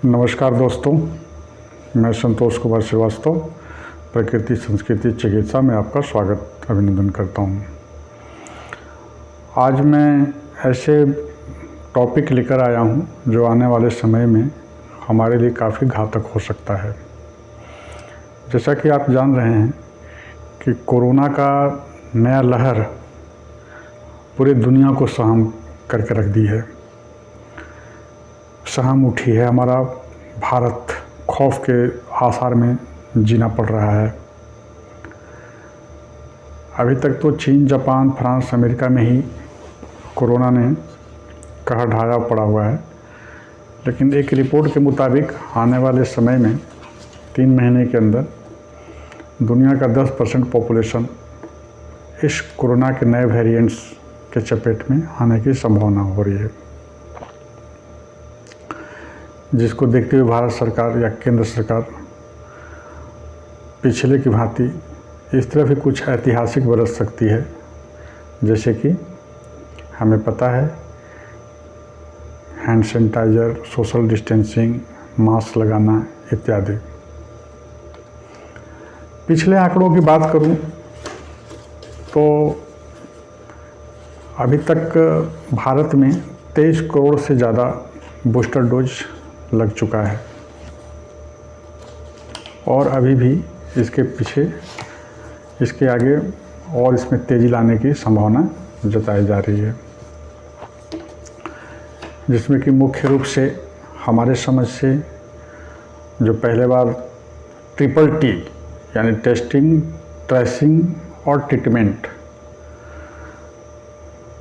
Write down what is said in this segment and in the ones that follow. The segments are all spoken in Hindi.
नमस्कार दोस्तों, मैं संतोष कुमार श्रीवास्तव प्रकृति संस्कृति चिकित्सा में आपका स्वागत अभिनंदन करता हूं। आज मैं ऐसे टॉपिक लेकर आया हूं जो आने वाले समय में हमारे लिए काफ़ी घातक हो सकता है। जैसा कि आप जान रहे हैं कि कोरोना का नया लहर पूरी दुनिया को सहम करके रख दी है, सहम उठी है। हमारा भारत खौफ के आसार में जीना पड़ रहा है। अभी तक तो चीन, जापान, फ्रांस, अमेरिका में ही कोरोना ने कहर ढाया पड़ा हुआ है, लेकिन एक रिपोर्ट के मुताबिक आने वाले समय में 3 महीने के अंदर दुनिया का 10% पॉपुलेशन इस कोरोना के नए वेरिएंट्स के चपेट में आने की संभावना हो रही है, जिसको देखते हुए भारत सरकार या केंद्र सरकार पिछले की भांति इस तरह भी कुछ ऐतिहासिक बरत सकती है। जैसे कि हमें पता है hand sanitizer, social distancing, mask लगाना इत्यादि। पिछले आंकड़ों की बात करूं तो अभी तक भारत में 23 करोड़ से ज़्यादा बूस्टर डोज लग चुका है और अभी भी इसके पीछे, इसके आगे और इसमें तेज़ी लाने की संभावना जताई जा रही है, जिसमें कि मुख्य रूप से हमारे समझ से जो पहले बार ट्रिपल टी यानी टेस्टिंग, ट्रेसिंग और ट्रीटमेंट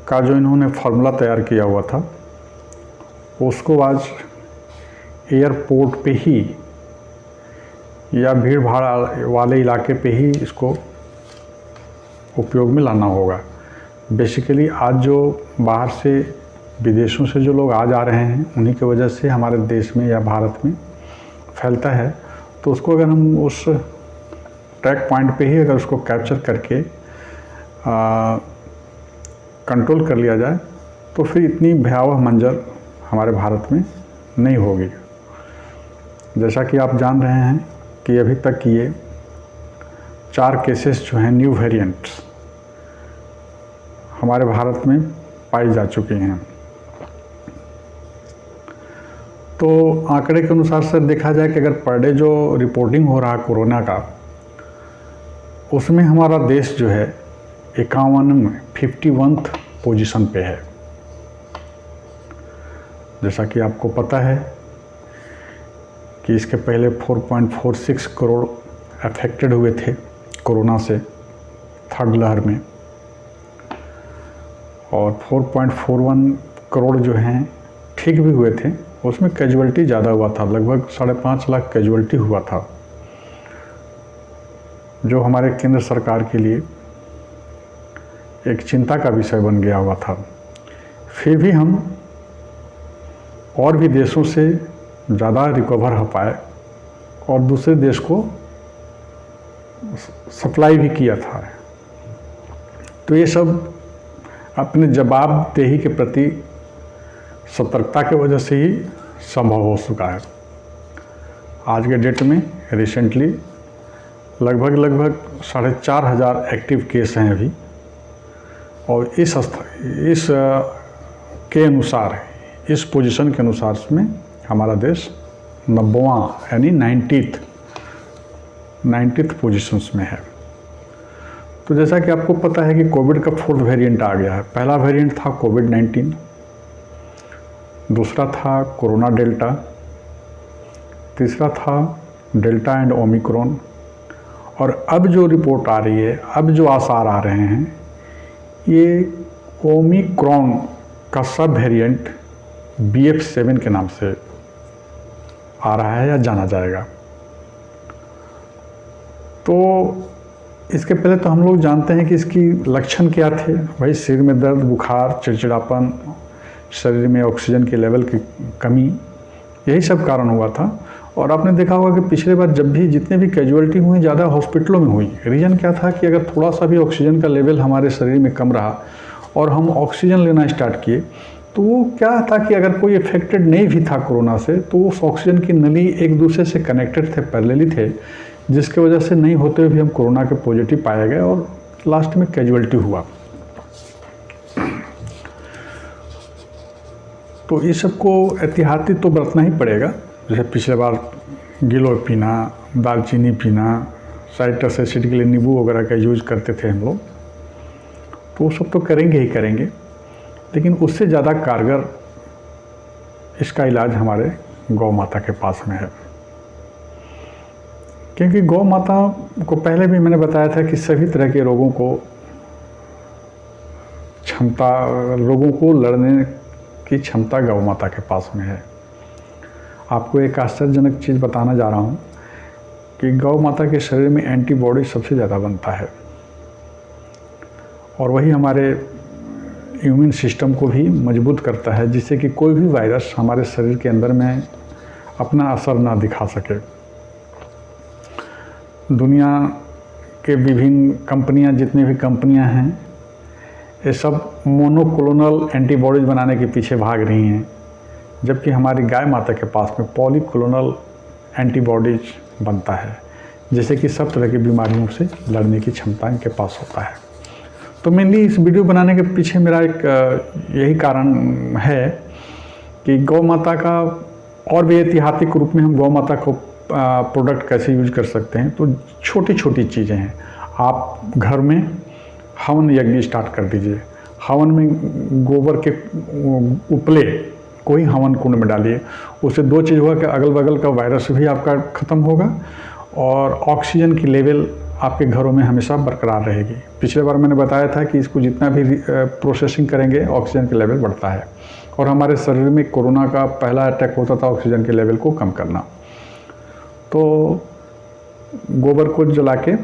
का जो इन्होंने फार्मूला तैयार किया हुआ था, उसको आज एयरपोर्ट पे ही या भीड़ भाड़ वाले इलाके पे ही इसको उपयोग में लाना होगा। बेसिकली आज जो बाहर से, विदेशों से जो लोग आ जा रहे हैं, उन्हीं की वजह से हमारे देश में या भारत में फैलता है। तो उसको अगर हम उस ट्रैक पॉइंट पे ही अगर उसको कैप्चर करके कंट्रोल कर लिया जाए तो फिर इतनी भयावह मंजर हमारे भारत में नहीं होगी। जैसा कि आप जान रहे हैं कि अभी तक ये 4 केसेस जो हैं न्यू वेरिएंट्स हमारे भारत में पाई जा चुकी हैं। तो आंकड़े के अनुसार से देखा जाए कि अगर पर डे जो रिपोर्टिंग हो रहा है कोरोना का, उसमें हमारा देश जो है 51 में 51th पोजीशन पे है। जैसा कि आपको पता है कि इसके पहले 4.46 करोड़ अफेक्टेड हुए थे कोरोना से थर्ड लहर में, और 4.41 करोड़ जो हैं ठीक भी हुए थे। उसमें कैजुअल्टी ज़्यादा हुआ था, लगभग 5.5 लाख कैजुअल्टी हुआ था, जो हमारे केंद्र सरकार के लिए एक चिंता का विषय बन गया हुआ था। फिर भी हम और भी देशों से ज़्यादा रिकवर हो पाए और दूसरे देश को सप्लाई भी किया था। तो ये सब अपने जवाबदेही के प्रति सतर्कता की वजह से ही संभव हो चुका है। आज के डेट में रिसेंटली लगभग 4,500 एक्टिव केस हैं अभी, और इस के अनुसार, इस पोजीशन के अनुसार में हमारा देश 90वां यानी 90th पोजीशंस में है। तो जैसा कि आपको पता है कि कोविड का 4th वेरिएंट आ गया है। पहला वेरिएंट था कोविड-19, दूसरा था कोरोना डेल्टा, तीसरा था डेल्टा एंड ओमिक्रॉन, और अब जो रिपोर्ट आ रही है, अब जो आसार आ रहे हैं, ये ओमिक्रॉन का सब वेरिएंट BF7 के नाम से आ रहा है या जाना जाएगा। तो इसके पहले तो हम लोग जानते हैं कि इसकी लक्षण क्या थे। भाई सिर में दर्द, बुखार, चिड़चिड़ापन, शरीर में ऑक्सीजन के लेवल की कमी, यही सब कारण हुआ था। और आपने देखा होगा कि पिछले बार जब भी जितने भी कैजुअल्टी हुई, ज़्यादा हॉस्पिटलों में हुई। रीज़न क्या था कि अगर थोड़ा सा भी ऑक्सीजन का लेवल हमारे शरीर में कम रहा और हम ऑक्सीजन लेना स्टार्ट किए तो वो क्या था कि अगर कोई इफेक्टेड नहीं भी था कोरोना से तो उस ऑक्सीजन की नली एक दूसरे से कनेक्टेड थे, पैरेलली थे, जिसके वजह से नहीं होते हुए भी हम कोरोना के पॉजिटिव पाए गए और लास्ट में कैजुअलिटी हुआ। तो इस सब को एहतियाती तो बरतना ही पड़ेगा। जैसे पिछले बार गिलोय पीना, दालचीनी पीना, साइट्रस एसिड के लिए नींबू वगैरह का यूज करते थे हम लोग, तो वो सब तो करेंगे ही करेंगे, लेकिन उससे ज़्यादा कारगर इसका इलाज हमारे गौ माता के पास में है। क्योंकि गौ माता को पहले भी मैंने बताया था कि सभी तरह के रोगों को लड़ने की क्षमता गौ माता के पास में है। आपको एक आश्चर्यजनक चीज़ बताना जा रहा हूँ कि गौ माता के शरीर में एंटीबॉडी सबसे ज़्यादा बनता है और वही हमारे इम्यून सिस्टम को भी मजबूत करता है, जिससे कि कोई भी वायरस हमारे शरीर के अंदर में अपना असर ना दिखा सके। दुनिया के विभिन्न कंपनियां, जितनी भी कंपनियां हैं, ये सब मोनोक्लोनल एंटीबॉडीज़ बनाने के पीछे भाग रही हैं, जबकि हमारी गाय माता के पास में पॉलीक्लोनल एंटीबॉडीज बनता है, जैसे कि सब तरह की बीमारियों से लड़ने की क्षमता इनके पास होता है। तो मेनली इस वीडियो बनाने के पीछे मेरा एक यही कारण है कि गौ माता का और भी एहतियाती रूप में हम गौ माता को प्रोडक्ट कैसे यूज कर सकते हैं। तो छोटी छोटी चीज़ें हैं। आप घर में हवन यज्ञ स्टार्ट कर दीजिए। हवन में गोबर के उपले को ही हवन कुंड में डालिए। उससे दो चीज़ होगा कि अगल बगल का वायरस भी आपका ख़त्म होगा और ऑक्सीजन की लेवल आपके घरों में हमेशा बरकरार रहेगी। पिछले बार मैंने बताया था कि इसको जितना भी प्रोसेसिंग करेंगे ऑक्सीजन का लेवल बढ़ता है और हमारे शरीर में कोरोना का पहला अटैक होता था ऑक्सीजन के लेवल को कम करना। तो गोबर को जला के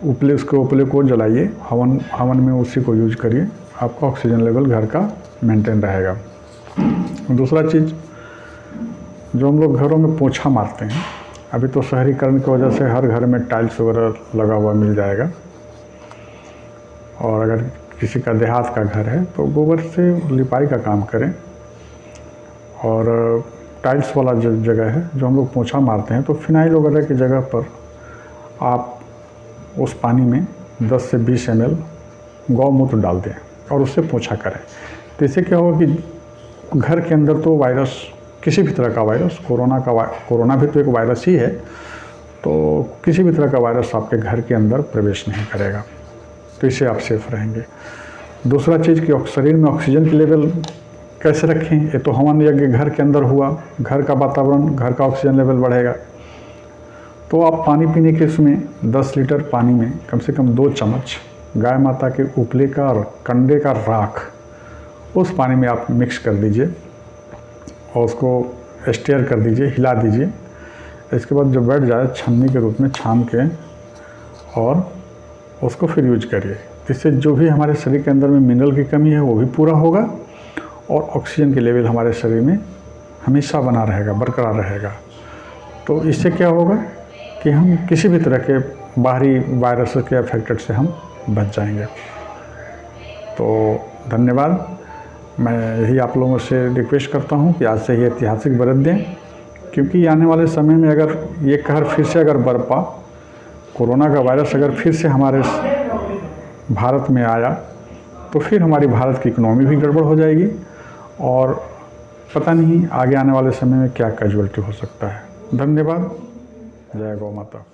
उसके उपले को जलाइए, हवन में उसी को यूज करिए, आपका ऑक्सीजन लेवल घर का मेंटेन रहेगा। दूसरा चीज़, जो हम लोग घरों में पोछा मारते हैं, अभी तो शहरीकरण की वजह से हर घर में टाइल्स वगैरह लगा हुआ मिल जाएगा, और अगर किसी का देहात का घर है तो गोबर से लिपाई का काम करें। और टाइल्स वाला जो जगह है जो हम लोग पोछा मारते हैं, तो फिनाइल वगैरह की जगह पर आप उस पानी में 10 से 20 ml गौमूत्र डाल दें और उससे पोछा करें। तो इससे क्या होगा कि घर के अंदर तो वायरस, किसी भी तरह का वायरस, कोरोना भी तो एक वायरस ही है, तो किसी भी तरह का वायरस आपके घर के अंदर प्रवेश नहीं करेगा। तो इससे आप सेफ रहेंगे। दूसरा चीज़ कि शरीर में ऑक्सीजन की लेवल कैसे रखें। ये तो हवन यज्ञ घर के अंदर हुआ, घर का वातावरण, घर का ऑक्सीजन लेवल बढ़ेगा। तो आप पानी पीने के उसमें 10 लीटर पानी में कम से कम 2 चम्मच गाय माता के उपले का और कंडे का राख उस पानी में आप मिक्स कर दीजिए और उसको स्टेयर कर दीजिए, हिला दीजिए। इसके बाद जब बैठ जाए, छन्नी के रूप में छान के और उसको फिर यूज करिए। इससे जो भी हमारे शरीर के अंदर में मिनरल की कमी है वो भी पूरा होगा और ऑक्सीजन के लेवल हमारे शरीर में हमेशा बना रहेगा, बरकरार रहेगा। तो इससे क्या होगा कि हम किसी भी तरह के बाहरी वायरस के अफेक्टेड से हम बच जाएंगे। तो धन्यवाद। मैं यही आप लोगों से रिक्वेस्ट करता हूं कि आज से ही ऐतिहासिक बरत दें, क्योंकि आने वाले समय में अगर ये कहर फिर से अगर बरपा, कोरोना का वायरस अगर फिर से हमारे भारत में आया, तो फिर हमारी भारत की इकोनॉमी भी गड़बड़ हो जाएगी और पता नहीं आगे आने वाले समय में क्या कैजुअलिटी हो सकता है। धन्यवाद। जय गौ माता।